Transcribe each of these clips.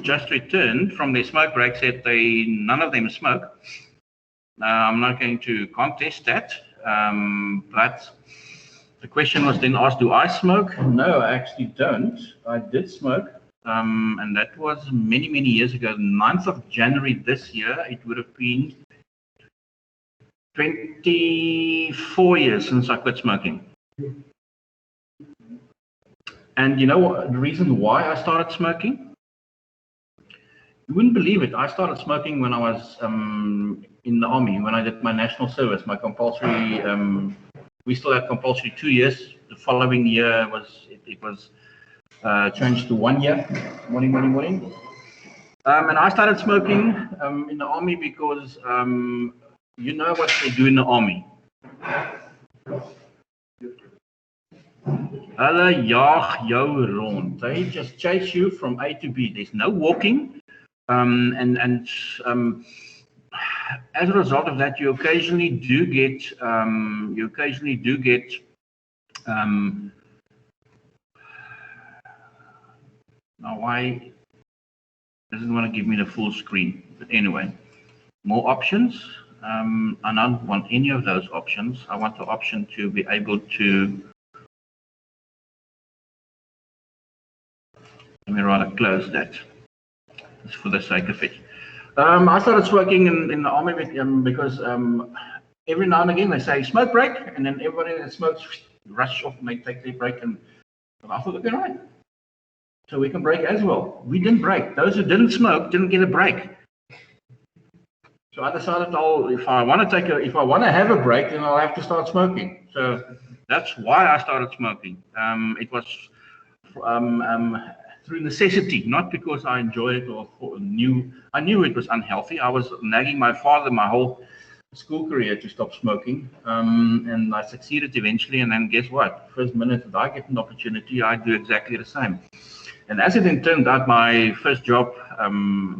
just returned from their smoke break said none of them smoke. I'm not going to contest that, but the question was then asked, do I smoke? No, I actually don't. I did smoke, and that was many, many years ago. The 9th of January this year, it would have been 24 years since I quit smoking. And you know what, the reason why I started smoking? You wouldn't believe it. I started smoking when I was in the army, when I did my national service, my compulsory, we still had compulsory 2 years. The following year it was changed to 1 year, morning. And I started smoking in the army because you know what they do in the army. Hulle jaag jou rond. They just chase you from A to B. There's no walking. And as a result of that, you occasionally do get now why doesn't want to give me the full screen, but anyway, more options. I don't want any of those options. I want the option to be able to, let me rather close that, just for the sake of it. I started smoking in the army because every now and again they say smoke break, and then everybody that smokes rush off and they take their break, and I thought, okay, right, so we can break as well. We didn't break. Those who didn't smoke didn't get a break. So I decided, if I want to have a break, then I'll have to start smoking. So that's why I started smoking. It was through necessity, not because I enjoyed it or knew. I knew it was unhealthy. I was nagging my father my whole school career to stop smoking, and I succeeded eventually. And then guess what? First minute that I get an opportunity, I do exactly the same. And as it then turned out, my first job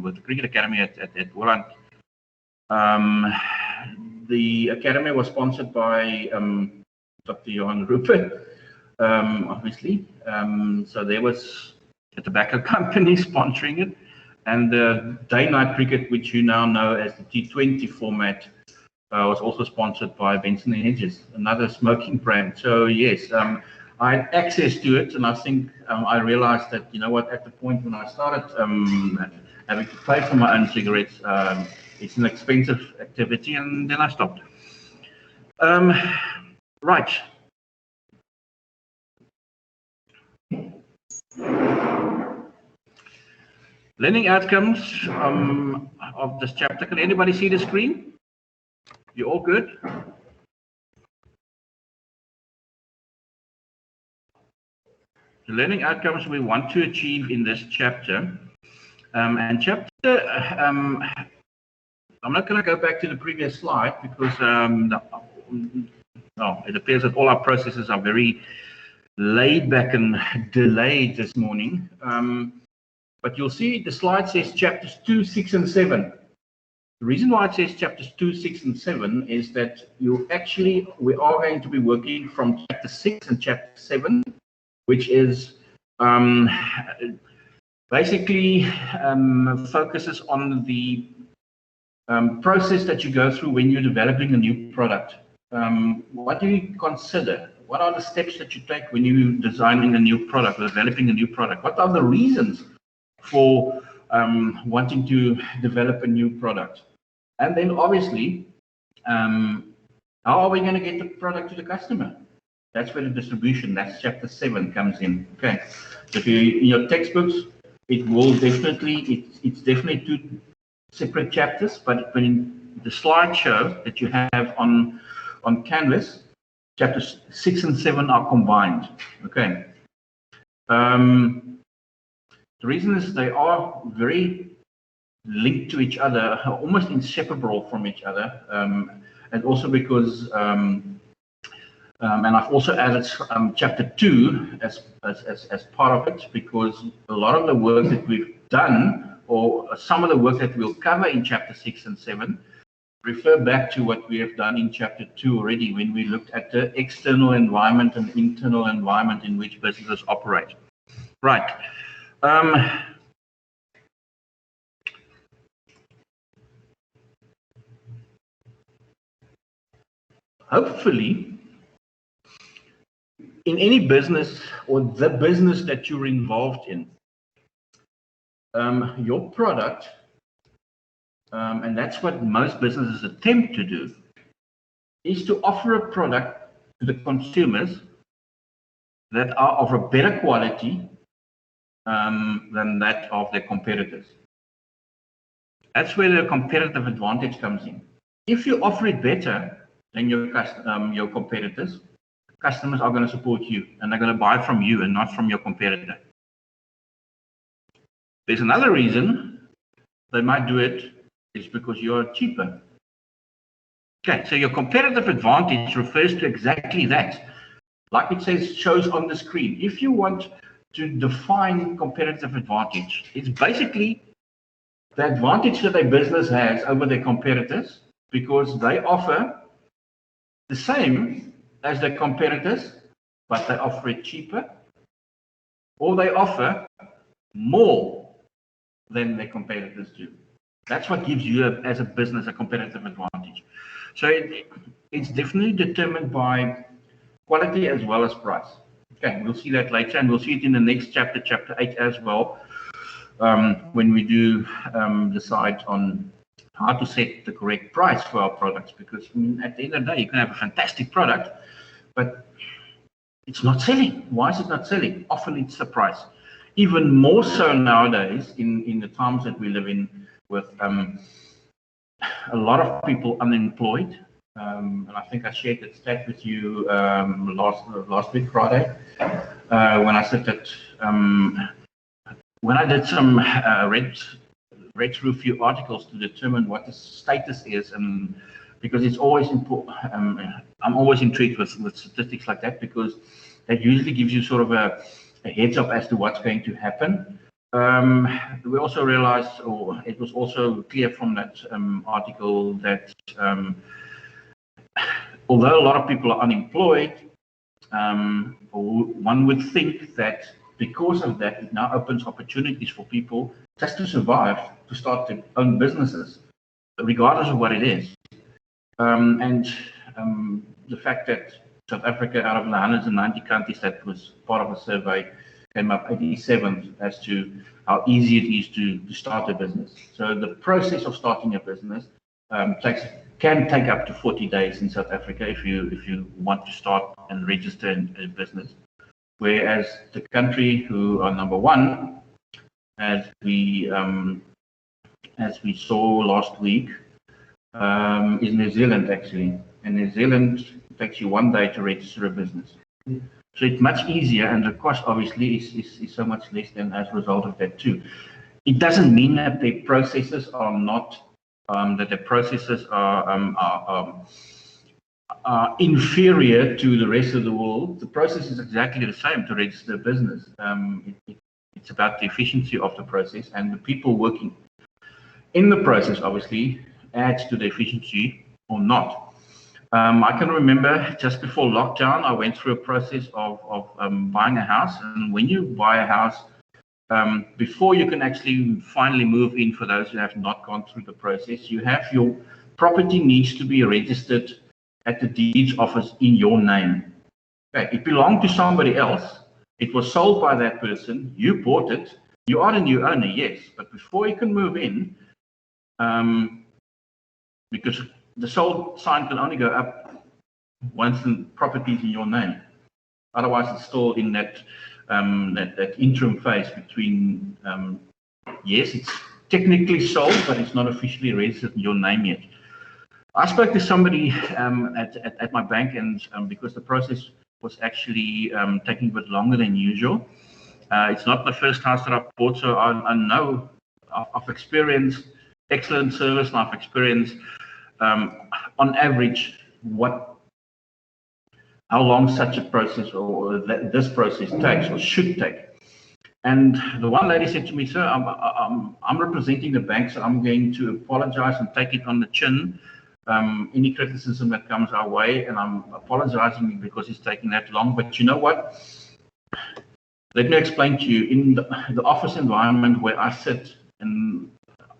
with the Cricket Academy at Holland, the academy was sponsored by Dr. Johan Rupert, obviously. So there was a tobacco company sponsoring it, and the day-night cricket, which you now know as the T20 format, was also sponsored by Benson & Hedges, another smoking brand. So yes, I had access to it, and I think I realized that, you know what, at the point when I started having to pay for my own cigarettes, it's an expensive activity, and then I stopped. Right. Learning outcomes of this chapter. Can anybody see the screen? You all good? The learning outcomes we want to achieve in this chapter. And chapter, I'm not going to go back to the previous slide because it appears that all our processes are very laid back and delayed this morning. But you'll see the slide says chapters 2, 6, and 7. The reason why it says chapters 2, 6, and 7 is that we are going to be working from chapter 6 and chapter 7, which is basically focuses on the process that you go through when you're developing a new product. What do you consider? What are the steps that you take when you're designing a new product or developing a new product? What are the reasons for wanting to develop a new product? And then obviously, how are we going to get the product to the customer? That's where the distribution, that's chapter 7 comes in. Okay, so if you, in your textbooks, it will definitely, it's definitely 2 separate chapters, but when the slideshow that you have on Canvas, chapters 6 and 7 are combined. Okay. The reason is they are very linked to each other, almost inseparable from each other, and also because, and I've also added chapter 2 as part of it, because a lot of the work that we've done, or some of the work that we'll cover in chapter 6 and 7, refer back to what we have done in chapter 2 already, when we looked at the external environment and internal environment in which businesses operate. Right. hopefully, in any business or the business that you're involved in, your product, and that's what most businesses attempt to do, is to offer a product to the consumers that are of a better quality than that of their competitors. That's where the competitive advantage comes in. If you offer it better than your competitors, customers are going to support you and they're going to buy from you and not from your competitor. There's another reason they might do it is because you're cheaper. Okay, so your competitive advantage refers to exactly that. Like it shows on the screen. If you want to define competitive advantage, it's basically the advantage that a business has over their competitors because they offer the same as their competitors, but they offer it cheaper, or they offer more than their competitors do. That's what gives you, as a business, a competitive advantage. So it's definitely determined by quality as well as price. Okay, we'll see that later, and we'll see it in the next chapter, chapter 8 as well, when we do decide on how to set the correct price for our products. Because at the end of the day, you can have a fantastic product, but it's not selling. Why is it not selling? Often it's the price. Even more so nowadays, in the times that we live in, with a lot of people unemployed. And I think I shared that stat with you last week, Friday, when I said that when I did some read through a few articles to determine what the status is, and because it's always important, I'm always intrigued with statistics like that, because that usually gives you sort of a heads up as to what's going to happen. We also realized, or it was also clear from that article, that although a lot of people are unemployed, one would think that because of that, it now opens opportunities for people just to survive, to start their own businesses, regardless of what it is. And the fact that South Africa, out of the 190 countries that was part of a survey, came up 87th as to how easy it is to start a business. So the process of starting a business can take up to 40 days in South Africa if you want to start and register in a business. Whereas the country who are number one, as we saw last week, is New Zealand, actually. And New Zealand takes you 1 day to register a business. So it's much easier, and the cost obviously is so much less than as a result of that too. It doesn't mean that the processes are not inferior to the rest of the world. The process is exactly the same to register a business. It's about the efficiency of the process, and the people working in the process obviously adds to the efficiency or not. I can remember just before lockdown, I went through a process of buying a house. And when you buy a house, before you can actually finally move in, for those who have not gone through the process, you have your property needs to be registered at the deeds office in your name. Okay, it belonged to somebody else. It was sold by that person. You bought it. You are the new owner, yes. But before you can move in, because the sold sign can only go up once the property is in your name. Otherwise, it's still in that interim phase between, yes, it's technically sold, but it's not officially registered in your name yet. I spoke to somebody at my bank, and because the process was actually taking a bit longer than usual. It's not the first house that I've bought, so I know I've experienced excellent service, and I've experienced on average how long such a process or this process takes or should take. And the one lady said to me, "Sir, I'm representing the bank, so I'm going to apologize and take it on the chin. Any criticism that comes our way, and I'm apologizing because it's taking that long. But you know what? Let me explain to you. In the office environment where I sit, and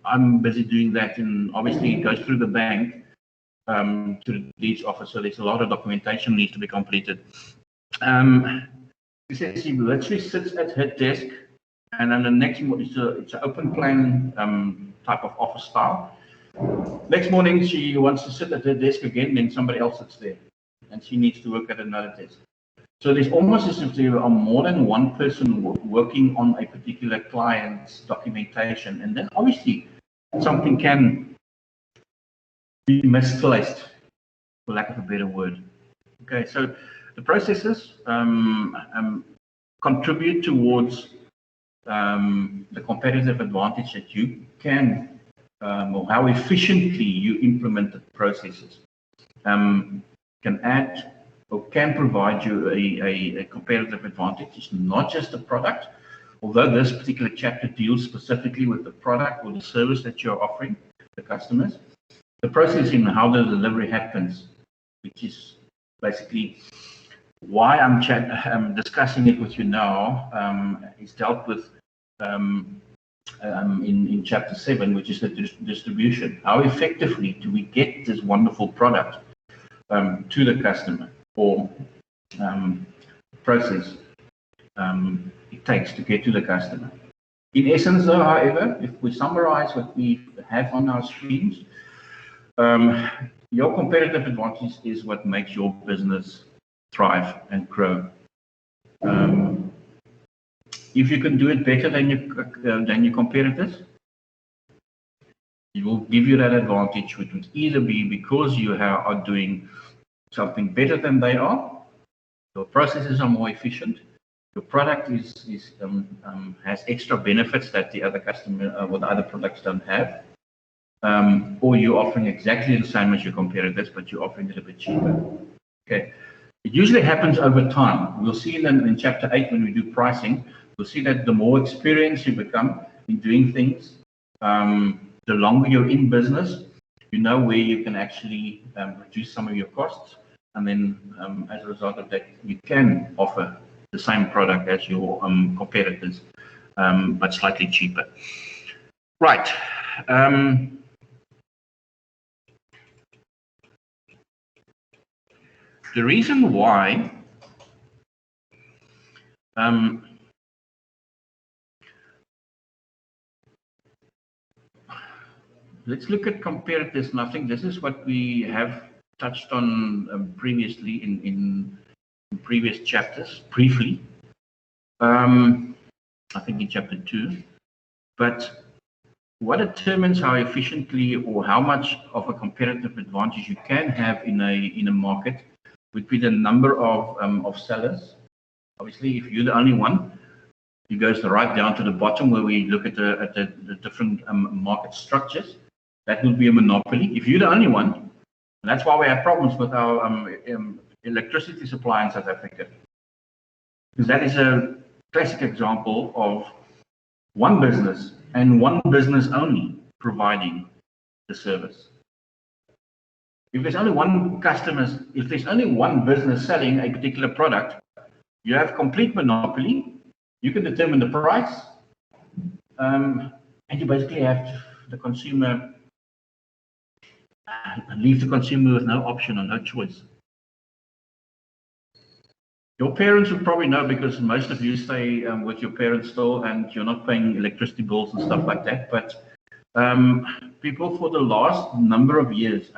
I'm busy doing that, and obviously it goes through the bank. to the leads office. So there's a lot of documentation needs to be completed. She says she literally sits at her desk, and then the next morning it's an open plan type of office style. Next morning she wants to sit at her desk again, then somebody else sits there, and she needs to work at another desk. So there's almost as if there are more than one person working on a particular client's documentation, and then obviously something can be misplaced, for lack of a better word. Okay, so the processes contribute towards the competitive advantage that you can, or how efficiently you implement the processes, can add or can provide you a competitive advantage. It's not just the product, although this particular chapter deals specifically with the product or the service that you're offering the customers. The process in how the delivery happens, which is basically why I'm discussing it with you now, is dealt with in chapter 7, which is the distribution. How effectively do we get this wonderful product to the customer, or process it takes to get to the customer. In essence, though, however, if we summarize what we have on our screens, your competitive advantage is what makes your business thrive and grow. If you can do it better than your competitors, it will give you that advantage, which would either be because you are doing something better than they are, your processes are more efficient, your product has extra benefits that the other customer or the other products don't have, or you're offering exactly the same as your competitors, but you're offering it a bit cheaper. Okay, it usually happens over time. We'll see in chapter 8 when we do pricing. We'll see that the more experienced you become in doing things, the longer you're in business, you know where you can actually reduce some of your costs, and then as a result of that, you can offer the same product as your competitors, but slightly cheaper. Right. The reason why let's look at competitors, and I think this is what we have touched on previously in previous chapters, briefly. I think in chapter 2. But what determines how efficiently or how much of a competitive advantage you can have in a market would be the number of sellers. Obviously, if you're the only one, it goes right down to the bottom where we look at the different market structures. That will be a monopoly. If you're the only one, and that's why we have problems with our electricity supply in South Africa, because that is a classic example of one business and one business only providing the service. If there's only one if there's only one business selling a particular product, you have complete monopoly. You can determine the price, and you basically have the consumer, leave the consumer with no option or no choice. Your parents would probably know, because most of you stay with your parents still, and you're not paying electricity bills and stuff like that. But people for the last number of years,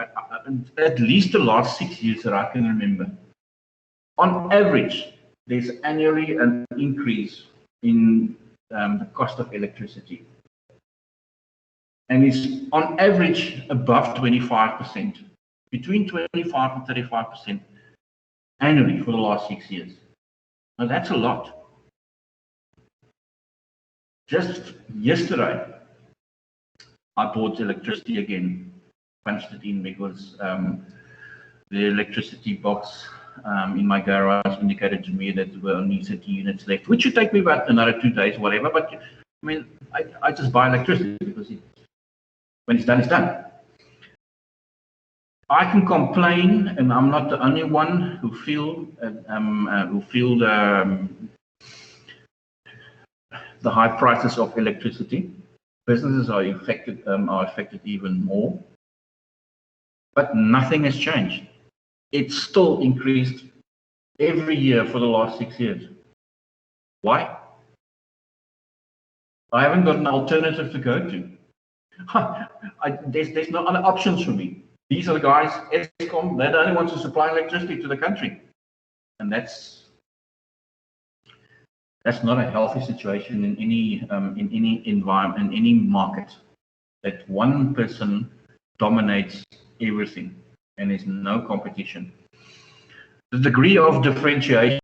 at least the last 6 years that I can remember, on average, there's annually an increase in the cost of electricity. And it's on average above 25%, between 25 and 35% annually for the last 6 years. Now that's a lot. Just yesterday, I bought electricity again, punched it in because the electricity box in my garage indicated to me that there were only 30 units left, which should take me about another 2 days, whatever. But I mean, I just buy electricity because when it's done, it's done. I can complain, and I'm not the only one who feel the high prices of electricity. Businesses are affected even more. but nothing has changed. It's still increased every year for the last 6 years. Why? I haven't got an alternative to go to. There's no other options for me. These are the guys, Eskom, they're the only ones who supply electricity to the country. And that's not a healthy situation in any environment, in any market, that one person dominates everything and there's no competition. The degree of differentiation,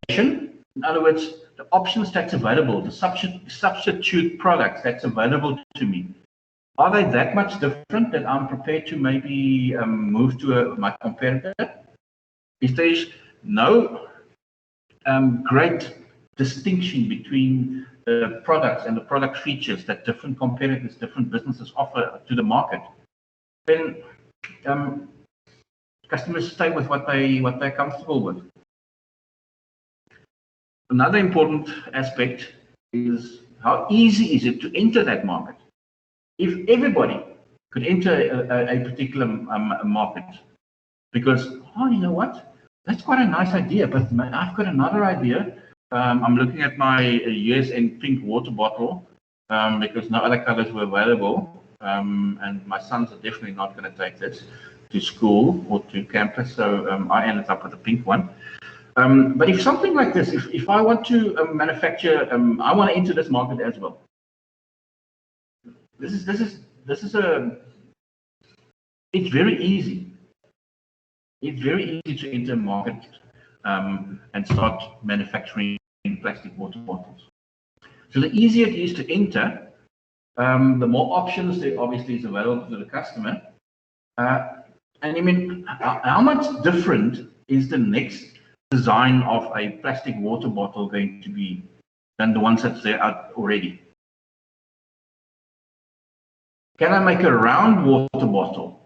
in other words, the options that's available, the substitute products that's available to me, are they that much different that I'm prepared to maybe move to my competitor? If there's no great distinction between the products and the product features that different competitors, different businesses offer to the market, then customers stay with what they're comfortable with. Another important aspect is how easy is it to enter that market. If everybody could enter a particular market, because, oh, you know what, that's quite a nice idea, but I've got another idea. I'm looking at my USN pink water bottle because no other colors were available, and my sons are definitely not going to take this to school or to campus, so I ended up with a pink one. But if something like this, if I want to manufacture, I want to enter this market as well. It's very easy. It's very easy to enter a market and start manufacturing plastic water bottles. So the easier it is to enter, the more options there obviously is available to the customer. And I mean, how much different is the next design of a plastic water bottle going to be than the ones that's there out already? Can I make a round water bottle?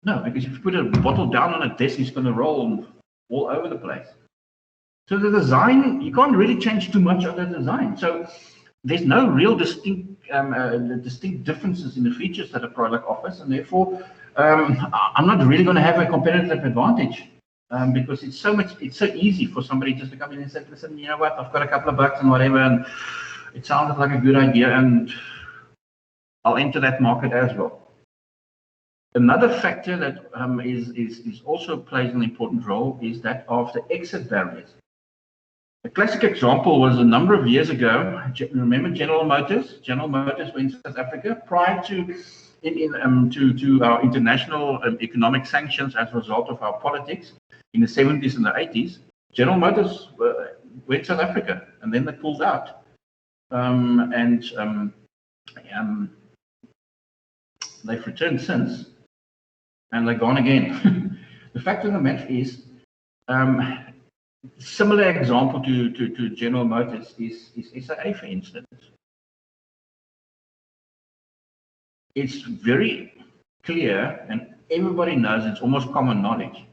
No, because if you put a bottle down on a desk, it's going to roll all over the place. So the design, you can't really change too much on the design. So there's no real distinct differences in the features that a product offers, and therefore I'm not really going to have a competitive advantage because it's so easy for somebody just to come in and say, listen, you know what, I've got a couple of bucks and whatever, and it sounded like a good idea, and I'll enter that market as well. Another factor that is also plays an important role is that of the exit barriers. A classic example was a number of years ago. Remember General Motors? General Motors were in South Africa prior to our international economic sanctions as a result of our politics in the 70s and the 80s. General Motors were in South Africa, and then they pulled out. They've returned since, and they're gone again. The fact of the matter is, similar example to General Motors is SAA, for instance. It's very clear, and everybody knows, it's almost common knowledge,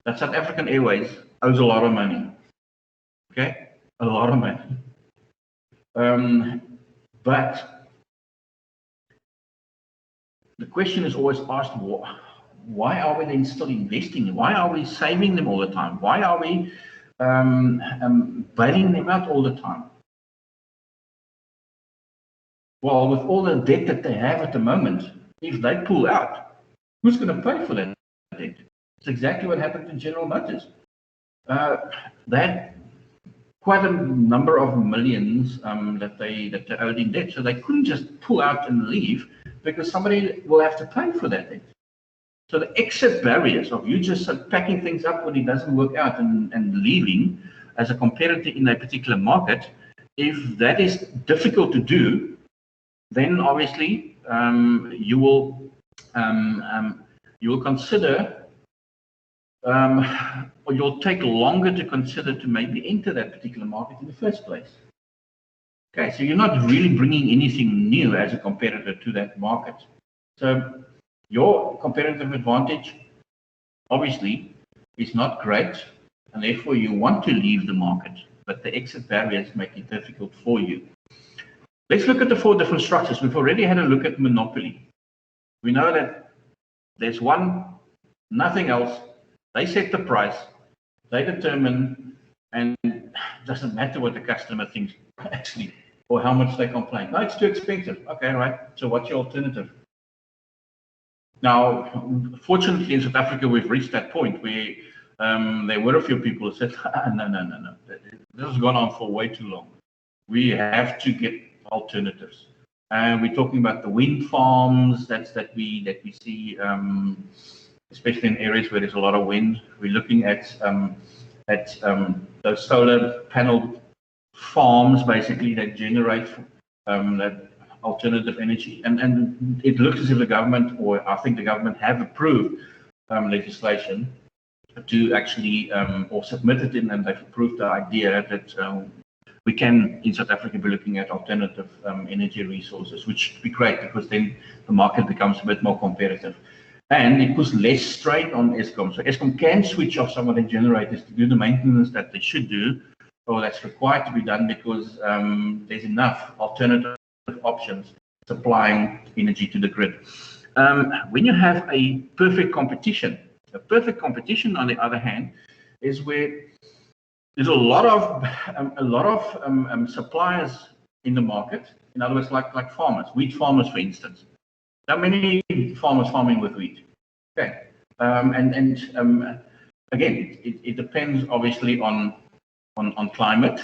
that South African Airways owes a lot of money. Okay? A lot of money. But the question is always asked, why are we then still investing? Why are we saving them all the time? Why are we bailing them out all the time? Well, with all the debt that they have at the moment, if they pull out, who's going to pay for that debt? It's exactly what happened to General Motors. They had quite a number of millions that they owed in debt, so they couldn't just pull out and leave because somebody will have to pay for that debt. So the exit barriers of you just packing things up when it doesn't work out and leaving as a competitor in a particular market, if that is difficult to do, then obviously you will consider, or you'll take longer to consider to maybe enter that particular market in the first place. Okay, so you're not really bringing anything new as a competitor to that market. So your competitive advantage, obviously, is not great, and therefore you want to leave the market, but the exit barriers make it difficult for you. Let's look at the 4 different structures. We've already had a look at monopoly. We know that there's one nothing else. They set the price, they determine, and it doesn't matter what the customer thinks actually, or how much they complain. No, it's too expensive. Okay, right. So what's your alternative? Now, fortunately in South Africa, we've reached that point where there were a few people who said, no. This has gone on for way too long. We have to get alternatives. And we're talking about the wind farms that we see, especially in areas where there's a lot of wind. We're looking at those solar panel farms, basically, that generate that alternative energy. And it looks as if the government, or I think the government, have approved legislation to actually, or submitted in, and they've approved the idea that we can, in South Africa, be looking at alternative energy resources, which would be great because then the market becomes a bit more competitive. And it puts less strain on Eskom. So Eskom can switch off some of the generators to do the maintenance that they should do, or that's required to be done, because there's enough alternative options supplying energy to the grid. When you have a perfect competition on the other hand is where there's a lot of suppliers in the market. In other words, like farmers, wheat farmers, for instance. There are many farmers farming with wheat. Okay, again, it depends obviously on climate.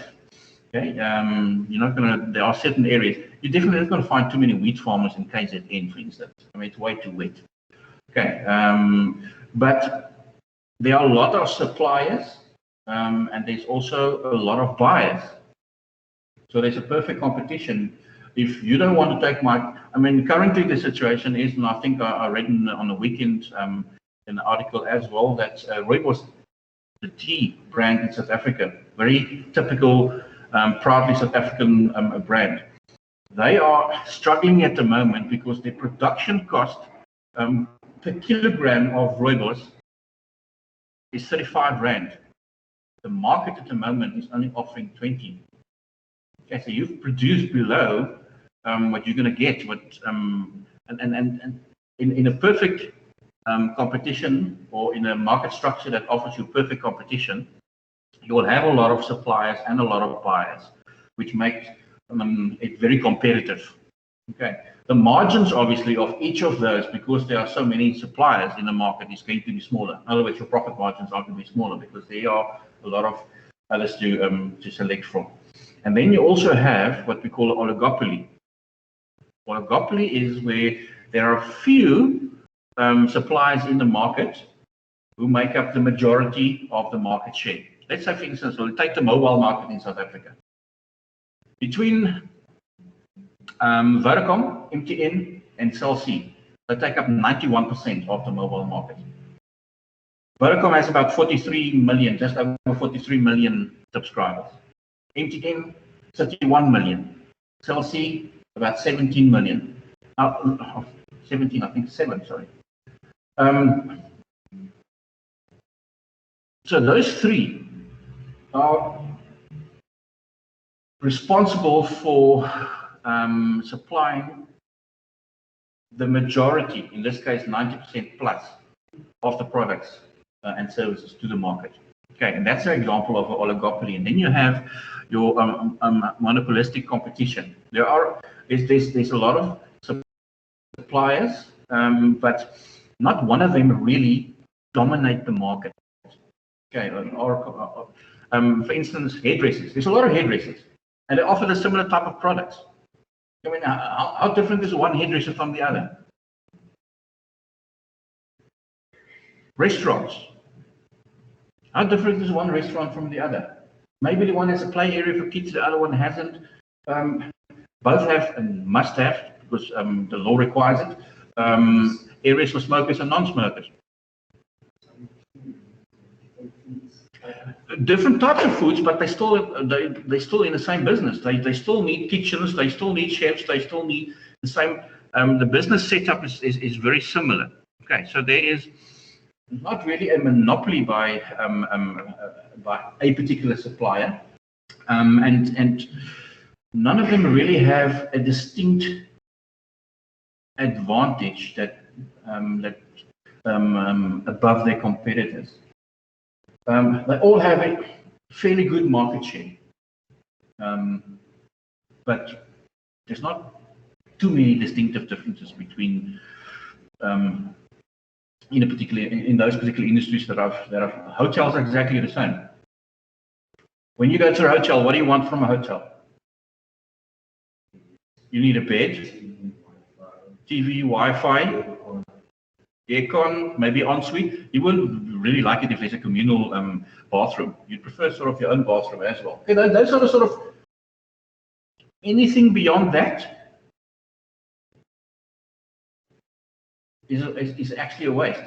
Okay, you're not gonna. There are certain areas you're definitely not going to find too many wheat farmers in KZN, for instance. I mean, it's way too wet. Okay, but there are a lot of suppliers, and there's also a lot of buyers. So there's a perfect competition. If you don't want to take I mean, currently the situation is, and I think I read on the weekend in an article as well, that Rooibos, the tea brand in South Africa, very typical, proudly South African brand. They are struggling at the moment because their production cost per kilogram of Rooibos is 35 Rand. The market at the moment is only offering 20. Okay, so you've produced below what you're going to get. And in a perfect competition, or in a market structure that offers you perfect competition, you will have a lot of suppliers and a lot of buyers, which makes it very competitive. Okay, the margins obviously of each of those, because there are so many suppliers in the market, is going to be smaller. In other words, your profit margins are going to be smaller because there are a lot of others to select from. And then you also have what we call oligopoly. Oligopoly is where there are few suppliers in the market who make up the majority of the market share. Let's say, for instance, we'll take the mobile market in South Africa. Between Vodacom, MTN, and Cell C, they take up 91% of the mobile market. Vodacom has about 43 million, just over 43 million subscribers. MTN, 31 million. Cell C, about 17 million. 17, I think 7, sorry. So those three are responsible for supplying the majority, in this case 90% plus, of the products and services to the market. Okay, and that's an example of an oligopoly. And then you have your monopolistic competition. There's a lot of suppliers, but not one of them really dominate the market. Okay, for instance, hairdressers. There's a lot of hairdressers, and they offer the similar type of products. I mean, how different is one hairdresser from the other? Restaurants. How different is one restaurant from the other? Maybe the one has a play area for kids, the other one hasn't. Both have and must have, because the law requires it, areas for smokers and non-smokers. Different types of foods, but they're still in the same business. They still need kitchens, they still need chefs, they still need the same. The business setup is very similar. Okay, so there is not really a monopoly by a particular supplier, and none of them really have a distinct advantage that above their competitors. They all have a fairly good market share, but there's not too many distinctive differences between in those particular industries that I've hotels are exactly the same. When you go to a hotel, what do you want from a hotel? You need a bed, TV, Wi-Fi, aircon, maybe ensuite. You wouldn't really like it if there's a communal bathroom. You'd prefer sort of your own bathroom as well. Okay, those are the sort of anything beyond that is actually a waste.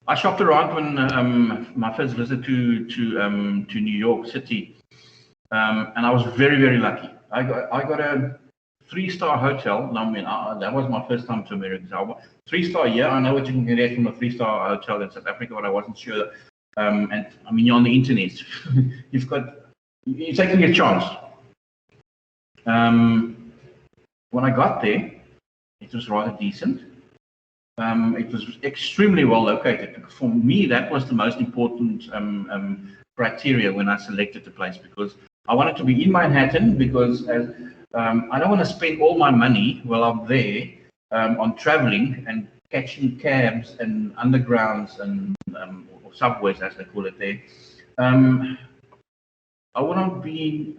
I shopped around when my first visit to New York City, and I was very, very lucky. I got a 3-star hotel. I mean, that was my first time to America. So 3-star, yeah, I know what you can get from a 3-star hotel in South Africa, but I wasn't sure. And I mean, you're on the internet. You're taking a chance. When I got there, it was rather decent. It was extremely well located. For me, that was the most important criteria when I selected the place, because I wanted to be in Manhattan, because I don't want to spend all my money while I'm there on traveling and catching cabs and undergrounds and or subways, as they call it there. I want to be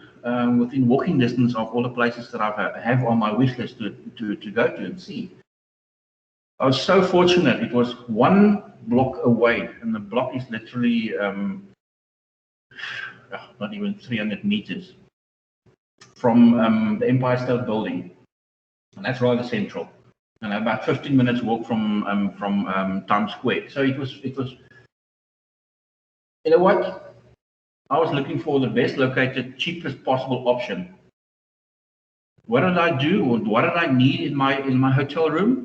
within walking distance of all the places that I have on my wish list to go to and see. I was so fortunate. It was 1 block away, and the block is literally not even 300 meters from the Empire State Building, and that's rather central. And about 15 minutes walk from Times Square. So it was. You know what? I was looking for the best located, cheapest possible option. What did I do? What did I need in my hotel room?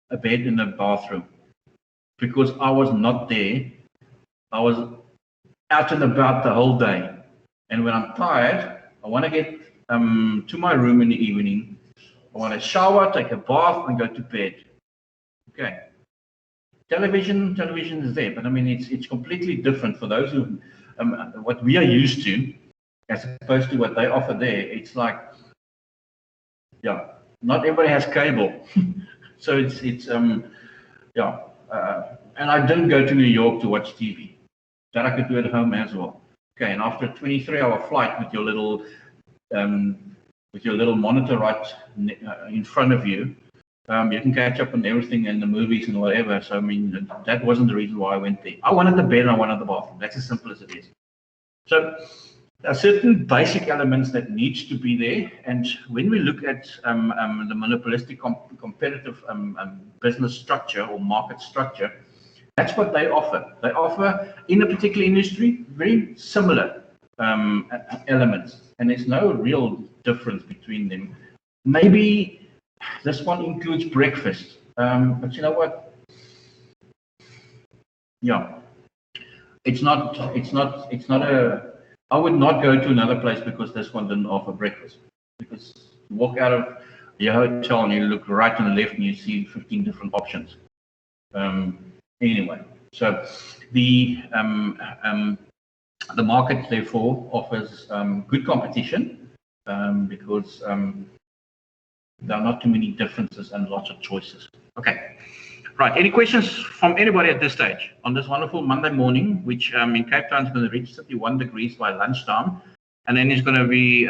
A bed and a bathroom. Because I was not there. I was out and about the whole day. And when I'm tired, I want to get to my room in the evening. I want to shower, take a bath, and go to bed. Okay. Television is there, but I mean, it's completely different for those who what we are used to, as opposed to what they offer there. It's like, yeah, not everybody has cable, so it's yeah. And I didn't go to New York to watch TV. That I could do at home as well. Okay, and after a 23-hour flight with your little monitor right in front of you, you can catch up on everything and the movies and whatever. So I mean, that wasn't the reason why I went there. I wanted the bed and I wanted the bathroom. That's as simple as it is. So there are certain basic elements that needs to be there. And when we look at the monopolistic competitive business structure or market structure, that's what they offer. They offer in a particular industry very similar elements, and there's no real difference between them. Maybe this one includes breakfast, but you know what? Yeah, it's not a. I would not go to another place because this one didn't offer breakfast. Because you walk out of your hotel and you look right and left and you see 15 different options. Anyway, so the market therefore offers good competition because there are not too many differences and lots of choices. Okay, right. Any questions from anybody at this stage on this wonderful Monday morning, which in Cape Town is going to reach 31 degrees by lunchtime, and then it's going to be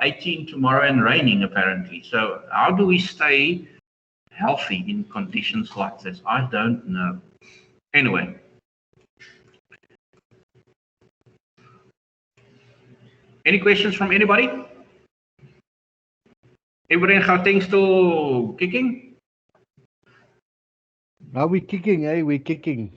18 tomorrow and raining apparently. So how do we stay healthy in conditions like this? I don't know. Anyway. Any questions from anybody? Everybody in Gauteng still kicking? Are we kicking, eh? We're kicking.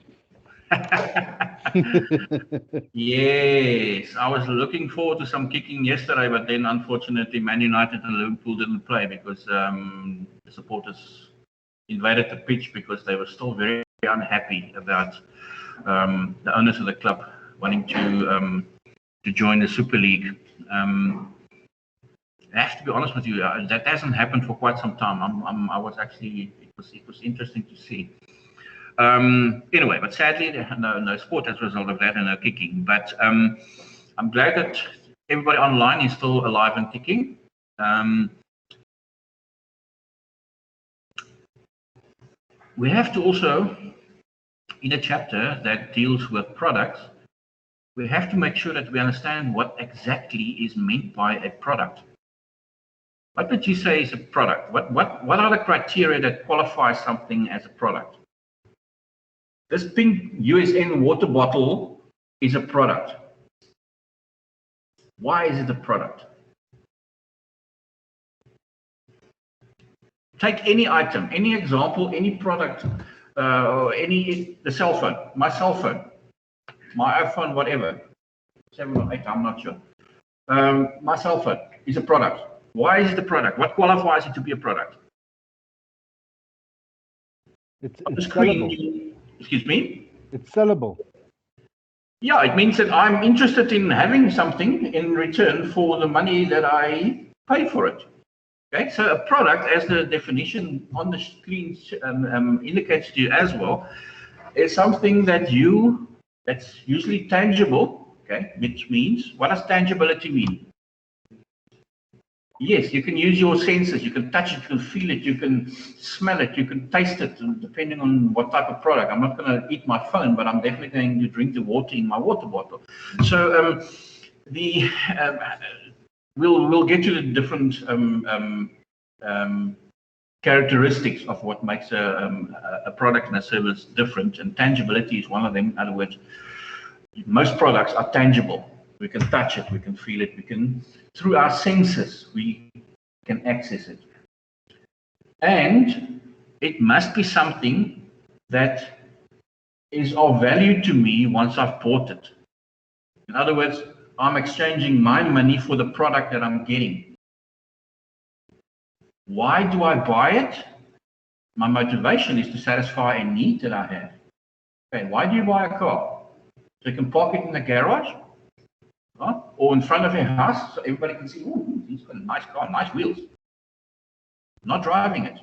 Yes, I was looking forward to some kicking yesterday, but then unfortunately Man United and Liverpool didn't play because the supporters invaded the pitch because they were still very unhappy about the owners of the club wanting to join the Super League. I have to be honest with you, that hasn't happened for quite some time. I was actually, it was interesting to see. Anyway, but sadly, no sport as a result of that and no kicking. But I'm glad that everybody online is still alive and kicking. We have to also, in a chapter that deals with products, we have to make sure that we understand what exactly is meant by a product. What would you say is a product? What are the criteria that qualify something as a product? This pink USN water bottle is a product. Why is it a product? Take any item, any example, any product, the cell phone, my cell phone, my iPhone, whatever, 7 or 8, I'm not sure. My cell phone is a product. Why is it a product? What qualifies it to be a product? It's screen, sellable. Excuse me? It's sellable. Yeah, it means that I'm interested in having something in return for the money that I pay for it. Okay, so a product, as the definition on the screen indicates to you as well, is something that's usually tangible. Okay, which means, what does tangibility mean? Yes, you can use your senses. You can touch it, you can feel it, you can smell it, you can taste it, depending on what type of product. I'm not going to eat my phone, but I'm definitely going to drink the water in my water bottle. So we'll get to the different characteristics of what makes a product and a service different, and tangibility is one of them. In other words, most products are tangible. We can touch it, we can feel it, we can, through our senses, we can access it. And it must be something that is of value to me once I've bought it. In other words, I'm exchanging my money for the product that I'm getting. Why do I buy it? My motivation is to satisfy a need that I have. Okay, why do you buy a car? So you can park it in the garage, or in front of your house, so everybody can see, oh, he's got a nice car, nice wheels. Not driving it.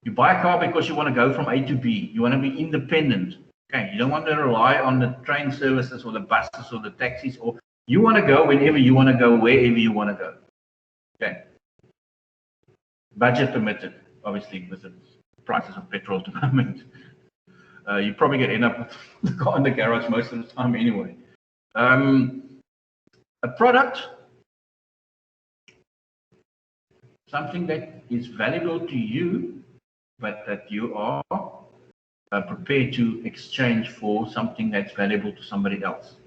You buy a car because you want to go from A to B. You want to be independent. Okay, you don't want to rely on the train services or the buses or the taxis, or you want to go whenever you want to go, wherever you want to go. Okay. Budget permitted, obviously, with the prices of petrol at the moment. You probably going to end up with the car in the garage most of the time anyway. A product, something that is valuable to you, but that you are prepared to exchange for something that's valuable to somebody else.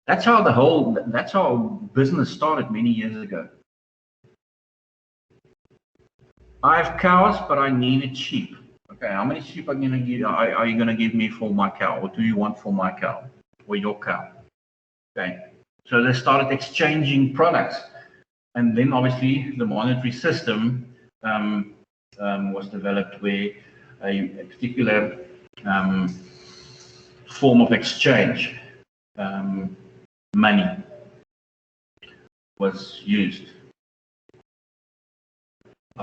That's how business started many years ago. I have cows, but I needed sheep. Okay, how many sheep are you going to give me for my cow? What do you want for my cow or your cow? Okay, so they started exchanging products, and then obviously the monetary system was developed where a particular form of exchange, money, was used.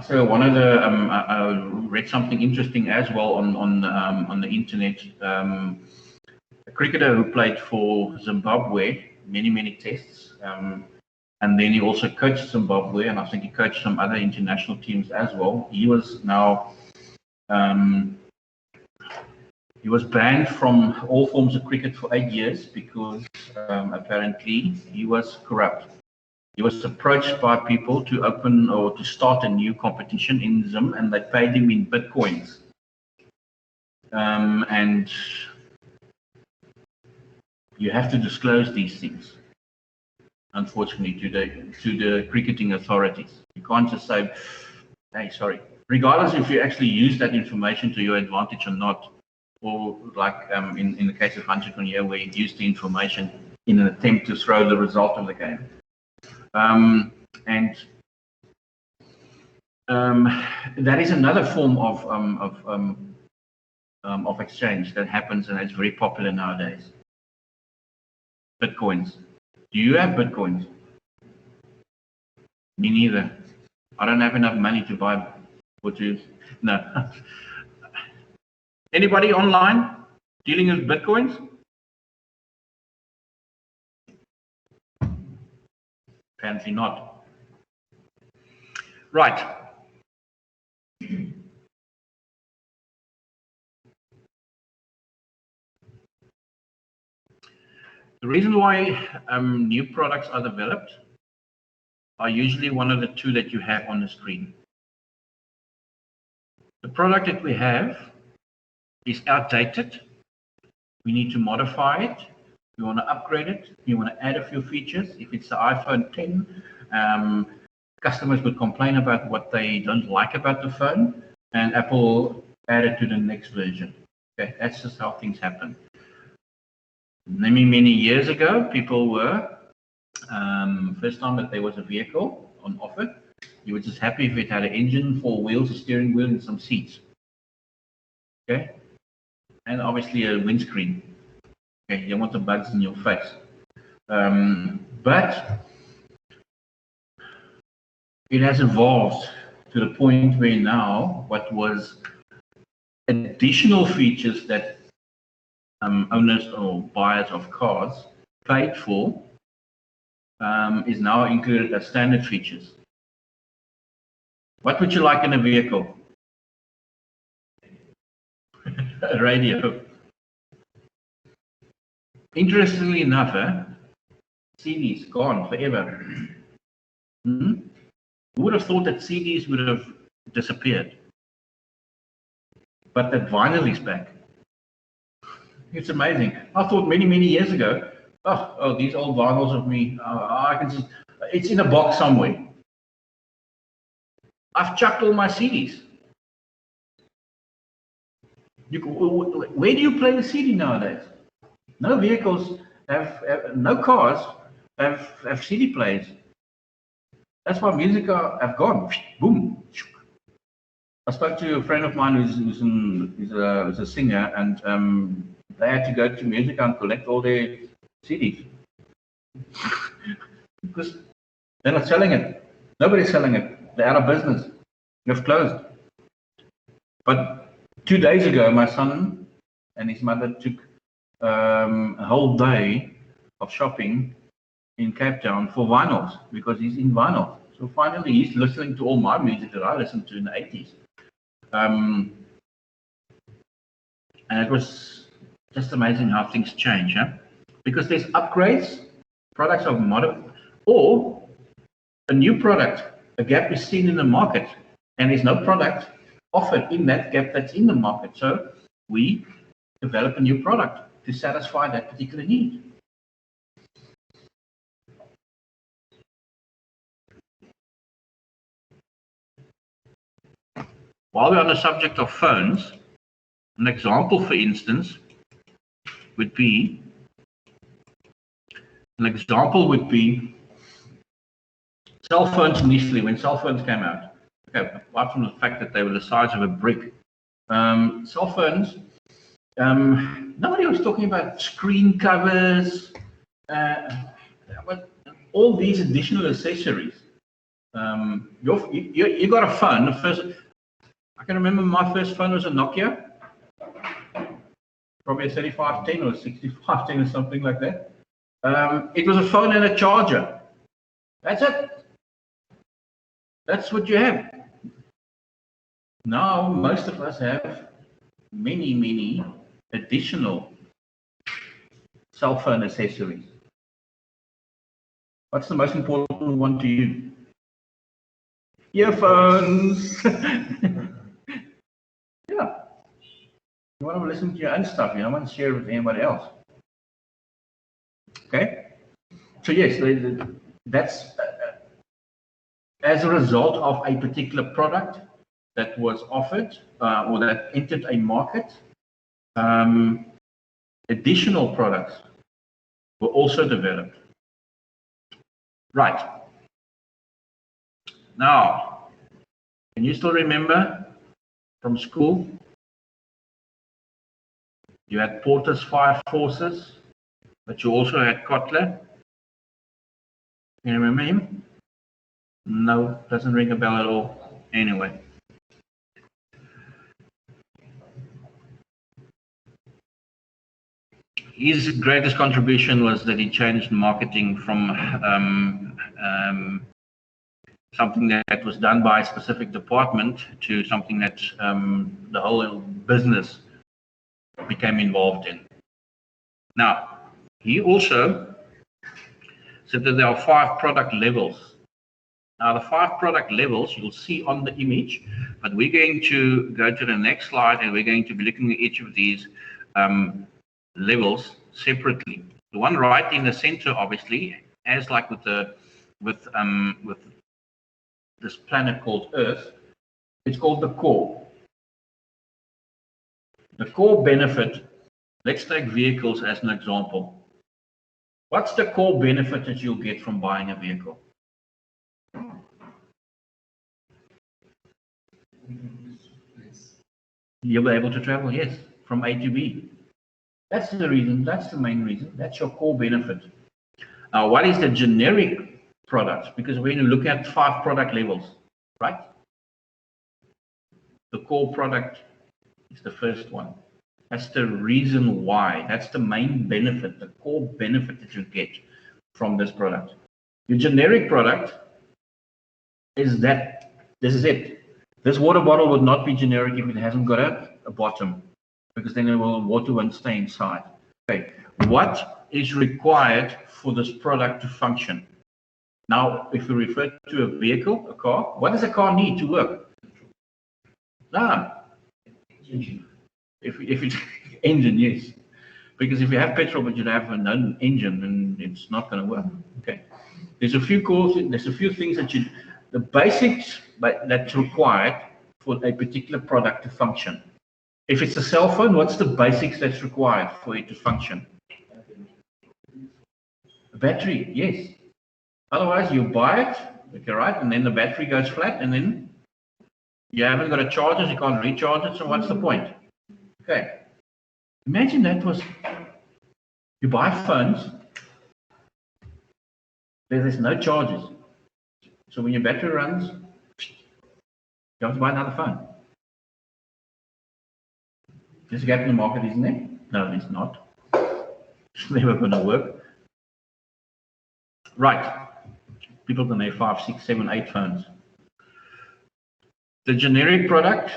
So one of the I read something interesting as well on the internet. A cricketer who played for Zimbabwe many tests, and then he also coached Zimbabwe, and I think he coached some other international teams as well. He was now he was banned from all forms of cricket for 8 years because apparently he was corrupt. He was approached by people to open or to start a new competition in Zim, and they paid him in bitcoins. And you have to disclose these things, unfortunately, to the cricketing authorities. You can't just say, hey, sorry. Regardless if you actually use that information to your advantage or not, or like in the case of Hunter Conier, where he used the information in an attempt to throw the result of the game. And that is another form of exchange that happens, and it's very popular nowadays. Bitcoins. Do you have bitcoins? Me neither. I don't have enough money to buy or to, no. Anybody online dealing with Bitcoins? Apparently not. Right. The reason why new products are developed are usually one of the two that you have on the screen. The product that we have is outdated. We need to modify it. We want to upgrade it. We want to add a few features. If it's the iPhone 10, customers would complain about what they don't like about the phone, and Apple add it to the next version. Okay, that's just how things happen. Many years ago, people were, first time that there was a vehicle on offer, you were just happy if it had an engine, 4 wheels, a steering wheel, and some seats. Okay, and obviously a windscreen. Okay, you don't want the bugs in your face. But it has evolved to the point where now what was additional features that owners or buyers of cars paid for is now included as standard features. What would you like in a vehicle? A radio. Interestingly enough, CDs gone forever. Who would have thought that CDs would have disappeared? But that vinyl is back. It's amazing. I thought many years ago, oh, these old vinyls of me, I can just, it's in a box somewhere. I've chucked all my CDs. Where do you play the CD nowadays? No vehicles no cars have CD players. That's why music have gone. Boom. I spoke to a friend of mine who's a singer, and they had to go to music and collect all their CDs because they're not selling it. Nobody's selling it. They're out of business. They've closed. But 2 days ago, my son and his mother took a whole day of shopping in Cape Town for vinyls because he's in vinyl. So finally, he's listening to all my music that I listened to in the 80s. And it was just amazing how things change, because there's upgrades, products are modified, or a new product, a gap is seen in the market, and there's no product offered in that gap that's in the market. So we develop a new product to satisfy that particular need. While we're on the subject of phones, an example, for instance, would be cell phones initially, when cell phones came out. Okay, apart from the fact that they were the size of a brick, cell phones, nobody was talking about screen covers, but all these additional accessories. You got a phone. I can remember my first phone was a Nokia, probably a 3510 or a 6510 or something like that. It was a phone and a charger. That's it. That's what you have. Now, most of us have many additional cell phone accessories. What's the most important one to you? Earphones. Yeah. You want to listen to your own stuff. You don't want to share it with anybody else. Okay? So yes, that's as a result of a particular product that was offered or that entered a market, additional products were also developed. Right. Now, can you still remember from school? You had Porter's Fire Forces, but you also had Kotler. Can you remember him? No, doesn't ring a bell at all. Anyway. His greatest contribution was that he changed marketing from something that was done by a specific department to something that the whole business became involved in. Now, he also said that there are 5 product levels. Now, the 5 product levels you'll see on the image, but we're going to go to the next slide and we're going to be looking at each of these levels separately. The one right in the center, obviously, as like with this planet called Earth, it's called the core. The core benefit, let's take vehicles as an example. What's the core benefit that you'll get from buying a vehicle? You'll be able to travel, yes, from A to B. That's the reason, that's the main reason, that's your core benefit. Now, what is the generic product? Because when you look at 5 product levels, right? The core product is the first one. That's the reason why. That's the main benefit, the core benefit that you get from this product. Your generic product is that, this is it. This water bottle would not be generic if it hasn't got a bottom, because then water won't stay inside. Okay, what is required for this product to function? Now, if we refer to a vehicle, a car, what does a car need to work? If it's engine, yes. Because if you have petrol but you have an engine, then it's not going to work. Okay. There's a few things that the basics that's required for a particular product to function. If it's a cell phone, what's the basics that's required for it to function? A battery, yes. Otherwise, you buy it, okay, right, and then the battery goes flat, and then you haven't got a charger, you can't recharge it, so what's the point? Okay. Imagine that was, you buy phones, there's no charges. So when your battery runs, you have to buy another phone. There's a gap in the market, isn't there? No, it's not. It's never going to work. Right. People can have 5, 6, 7, 8 phones. The generic product,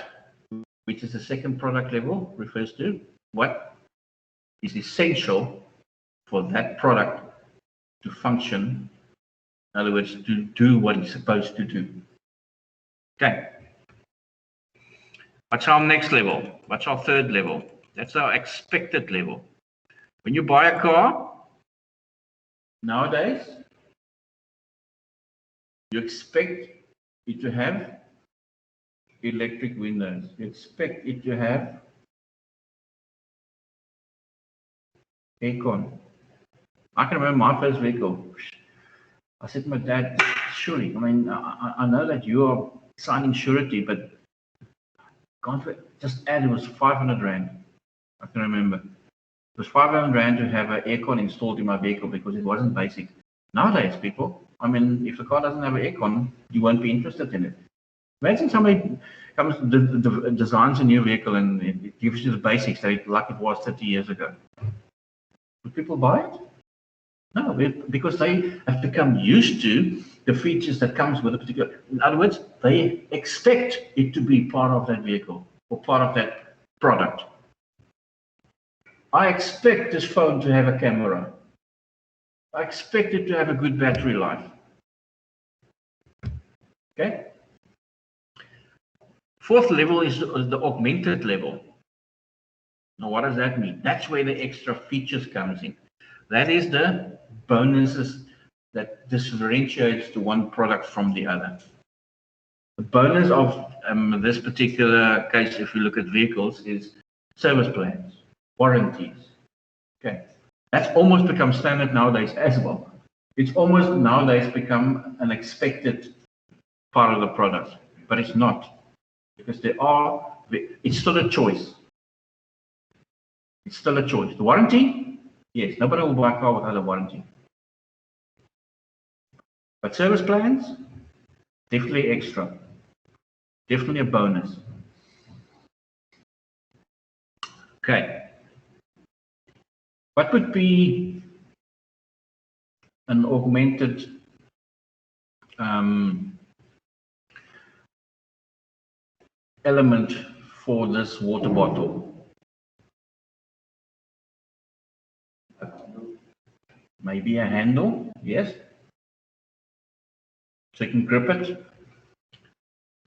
which is the second product level, refers to what is essential for that product to function. In other words, to do what it's supposed to do. Okay. What's our next level? What's our third level? That's our expected level. When you buy a car, nowadays, you expect it to have electric windows. You expect it to have aircon. I can remember my first vehicle. I said to my dad, surely, I mean, I know that you are signing surety, but just add, it was 500 Rand. I can remember. It was 500 Rand to have an aircon installed in my vehicle because it wasn't basic. Nowadays, people, I mean, if the car doesn't have an aircon, you won't be interested in it. Imagine somebody comes designs a new vehicle and it gives you the basics like it was 30 years ago. Would people buy it? No, because they have become used to the features that comes with a particular. In other words, they expect it to be part of that vehicle or part of that product. I expect this phone to have a camera. I expect it to have a good battery life. Okay. Fourth level is the augmented level. Now, what does that mean? That's where the extra features comes in. That is the bonuses that differentiates the one product from the other. The bonus of this particular case, if you look at vehicles, is service plans, warranties. Okay, that's almost become standard nowadays as well. It's almost nowadays become an expected part of the product, but it's not, because it's still a choice. It's still a choice. The warranty, yes, nobody will buy a car without a warranty. But service plans, Definitely extra. Definitely a bonus. Okay. What would be an augmented element for this water bottle? Maybe a handle, yes. So you can grip it.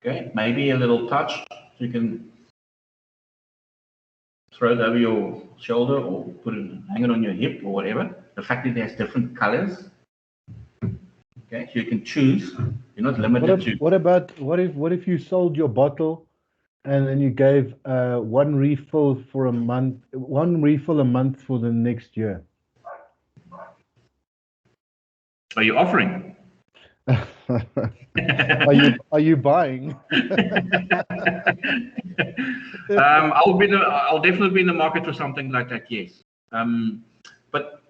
Okay, maybe a little touch, so you can throw it over your shoulder or put it, hang it on your hip or whatever. The fact that it has different colors. Okay, so you can choose. You're not limited to. What if you sold your bottle and then you gave one refill for a month, one refill a month for the next year? Are you offering? Are you buying? I'll definitely be in the market for something like that. Yes, but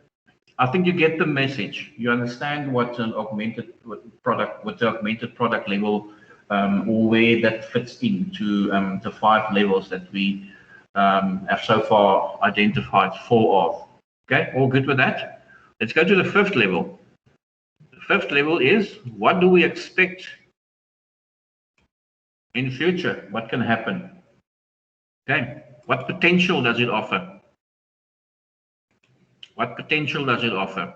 I think you get the message. You understand what an augmented product, what the augmented product level, or where that fits into the 5 levels that we have so far identified 4 of. Okay, all good with that? Let's go to the 5th level. The 5th level is, what do we expect in the future? What can happen? Okay, what potential does it offer? What potential does it offer?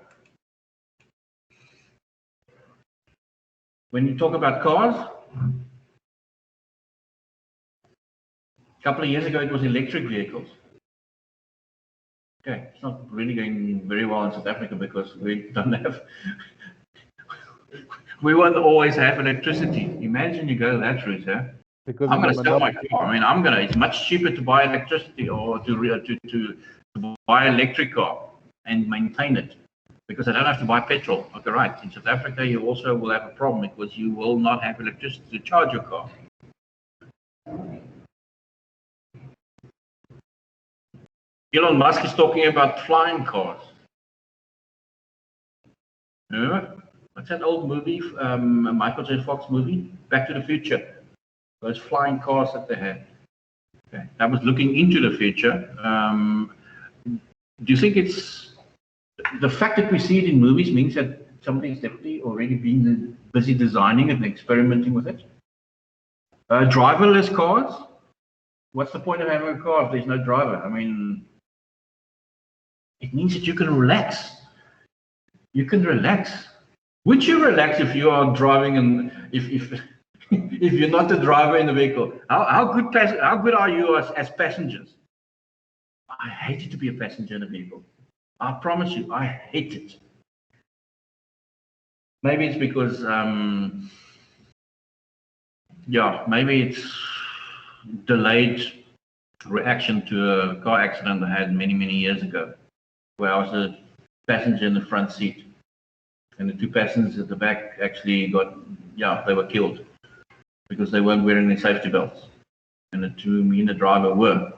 When you talk about cars, a couple of years ago it was electric vehicles. Okay, it's not really going very well in South Africa because we don't have, we won't always have electricity. Imagine you go that route, huh? Because I'm of the going to sell my car. I mean, it's much cheaper to buy electricity or to buy an electric car and maintain it because I don't have to buy petrol. Okay, right. In South Africa, you also will have a problem because you will not have electricity to charge your car. Elon Musk is talking about flying cars. Remember? What's that old movie, Michael J. Fox movie? Back to the Future. Those flying cars that they had. Okay. That was looking into the future. Do you think it's the fact that we see it in movies means that somebody's definitely already been busy designing it and experimenting with it? Driverless cars? What's the point of having a car if there's no driver? I mean, it means that you can relax. You can relax. Would you relax if you are driving and if if you're not the driver in the vehicle? How good are you as passengers? I hated to be a passenger in a vehicle. I promise you, I hate it. Maybe it's because, maybe it's delayed reaction to a car accident I had many, many years ago, where I was a passenger in the front seat, and the 2 passengers at the back actually they were killed because they weren't wearing their safety belts, and me and the driver were.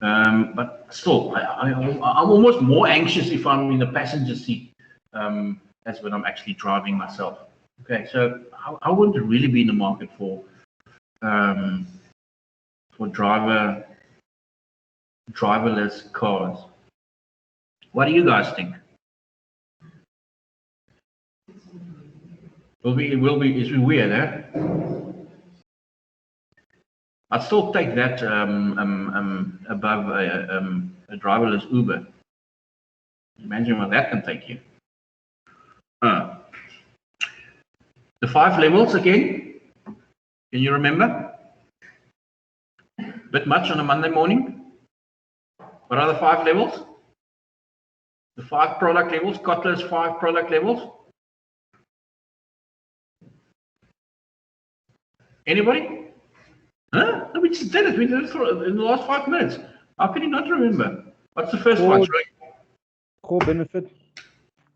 But still, I'm almost more anxious if I'm in the passenger seat as when I'm actually driving myself. Okay, so I wouldn't really be in the market for driverless cars. What do you guys think? It's weird, eh? I'd still take that above a driverless Uber. Imagine what that can take you. The 5 levels again. Can you remember? Bit much on a Monday morning. What are the 5 levels? The 5 product levels. Kotler's 5 product levels. Anybody? Huh? No, we just did it. We did it in the last 5 minutes. How can you not remember? What's the first one? Core benefit.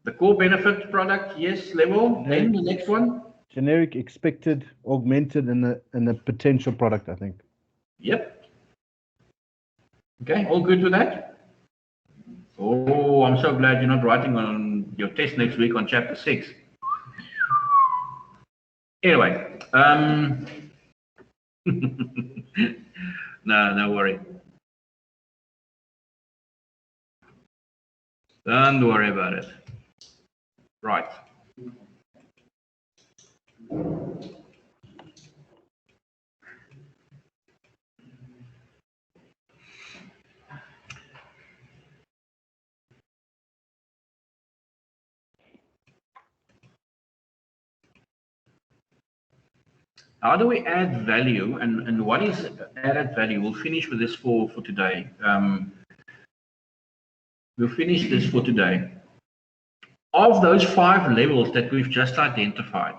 The core benefit product, yes, level. Then the next one. Generic, expected, augmented, and a potential product, I think. Yep. Okay, all good with that? Oh, I'm so glad you're not writing on your test next week on chapter 6. Anyway, no worry. Don't worry about it. Right. How do we add value, and what is added value? We'll finish with this for today. We'll finish this for today. Of those 5 levels that we've just identified,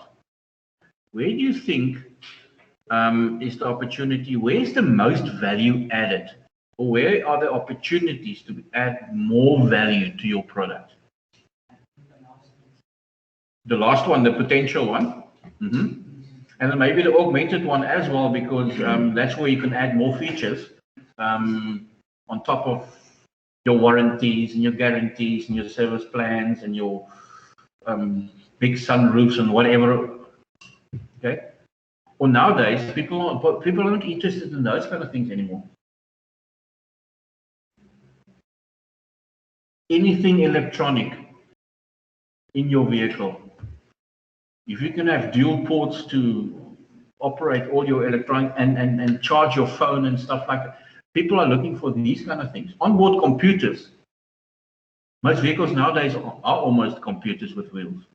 where do you think is the opportunity? Where's the most value added? Or where are the opportunities to add more value to your product? The last one, the potential one. And then maybe the augmented one as well, because that's where you can add more features on top of your warranties and your guarantees and your service plans and your big sunroofs and whatever. Okay. Well, nowadays people are not interested in those kind of things anymore. Anything electronic in your vehicle. If you can have dual ports to operate all your electronic and charge your phone and stuff like that, people are looking for these kind of things. Onboard computers. Most vehicles nowadays are almost computers with wheels.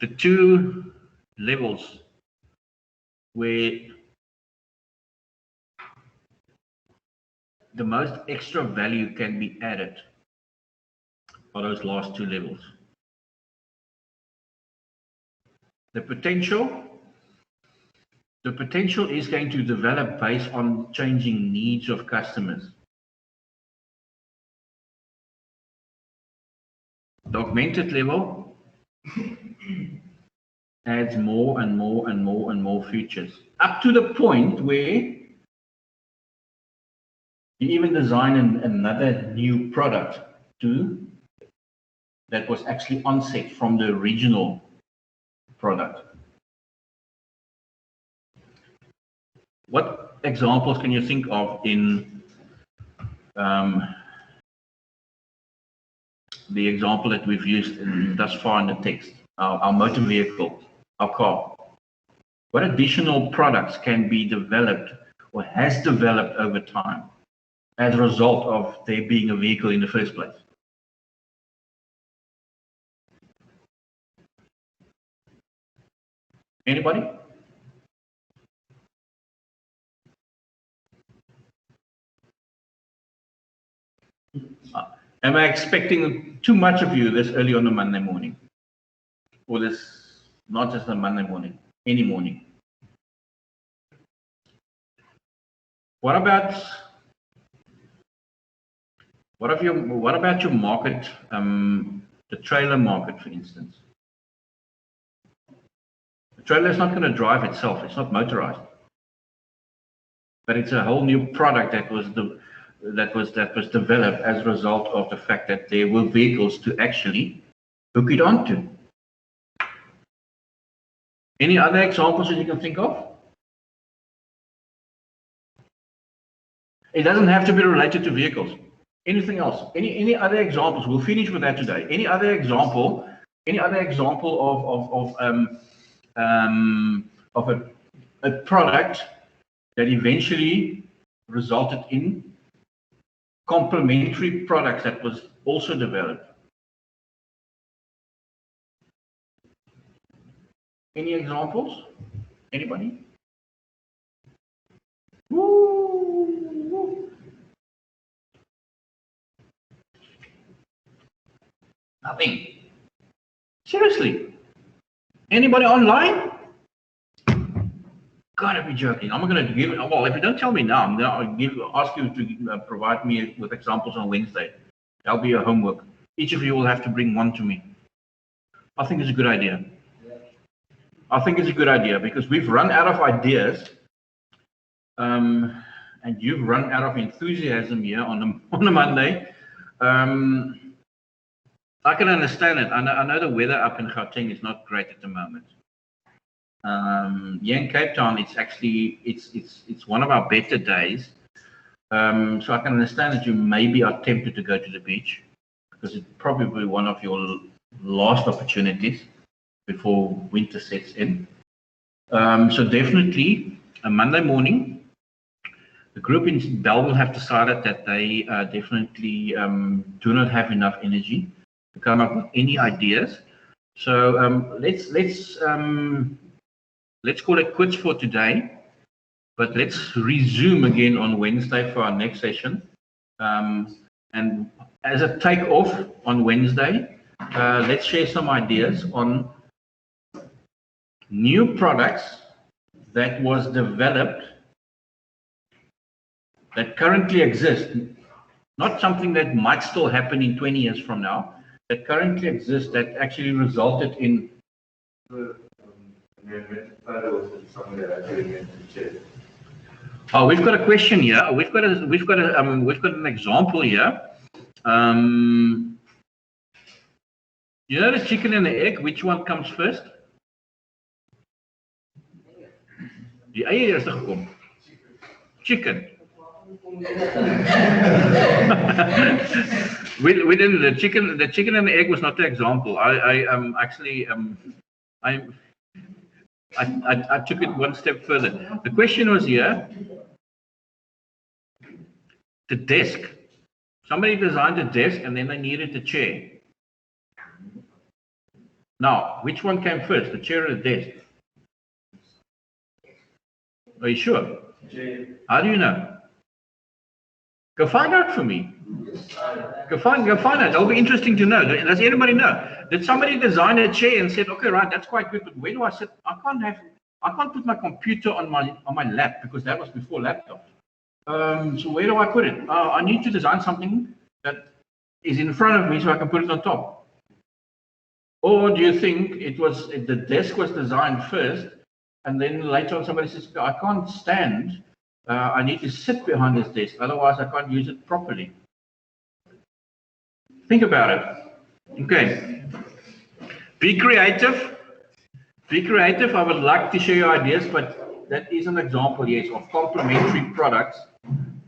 The 2 levels where the most extra value can be added are those last 2 levels. The potential is going to develop based on changing needs of customers. The augmented level adds more and more and more and more features, up to the point where you even design another new product that was actually onset from the original product. What examples can you think of in the example that we've used thus far in the text? Our motor vehicle, our car. What additional products can be developed or has developed over time as a result of there being a vehicle in the first place? Anybody? Am I expecting too much of you this early on a Monday morning? Or this, not just a Monday morning, any morning? What about your market, the trailer market, for instance? The trailer is not going to drive itself, it's not motorized. But it's a whole new product that was developed as a result of the fact that there were vehicles to actually hook it onto. Any other examples that you can think of? It doesn't have to be related to vehicles. Anything else? Any other examples? We'll finish with that today. Any other example of a product that eventually resulted in complementary products that was also developed? Any examples? Anybody? Woo! Nothing. Seriously? Anybody online? Gotta be joking. I'm gonna give it. Well, if you don't tell me now, I'll ask you to provide me with examples on Wednesday. That'll be your homework. Each of you will have to bring one to me. I think it's a good idea. I think it's a good idea because we've run out of ideas, and you've run out of enthusiasm here on a Monday. I can understand it. I know the weather up in Gauteng is not great at the moment. Here in Cape Town, it's actually it's one of our better days. So I can understand that you maybe are tempted to go to the beach because it's probably one of your last opportunities before winter sets in. So definitely a Monday morning, the group in Bellville have decided that they definitely do not have enough energy to come up with any ideas. So let's call it quits for today, but let's resume again on Wednesday for our next session. And as a take-off on Wednesday, let's share some ideas on new products that was developed that currently exist, not something that might still happen in 20 years from now, that currently exist that actually resulted in Oh, we've got a question here. We've got an example here. You know the chicken and the egg, which one comes first? Die eier is gekom. Chicken. we didn't. The chicken and the egg was not the example. I took it one step further. The question was here. The desk. Somebody designed a desk and then they needed a chair. Now, which one came first, the chair or the desk? Are you sure? How do you know? Go find out for me. Go find out. That'll be interesting to know. Does anybody know? Did somebody design a chair and said, okay, right, that's quite good, but where do I sit? I can't put my computer on my lap because that was before laptops. So where do I put it? I need to design something that is in front of me so I can put it on top. Or do you think the desk was designed first, and then later on somebody says, I can't stand, I need to sit behind this desk, otherwise I can't use it properly. Think about it. Okay. Be creative. Be creative. I would like to share your ideas, but that is an example, yes, of complementary products.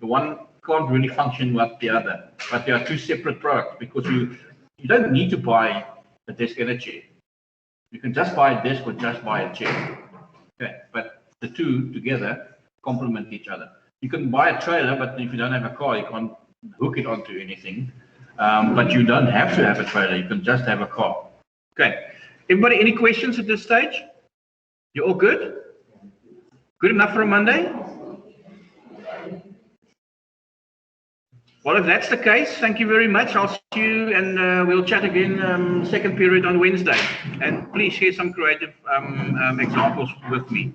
The one can't really function with the other, but they are two separate products because you don't need to buy a desk and a chair. You can just buy a desk or just buy a chair. Okay, but the two together complement each other. You can buy a trailer, but if you don't have a car, you can't hook it onto anything. But you don't have to have a trailer. You can just have a car. Okay. Everybody, any questions at this stage? You all good? Good enough for a Monday? Well, if that's the case, thank you very much. I'll see you and we'll chat again second period on Wednesday. And please share some creative examples with me.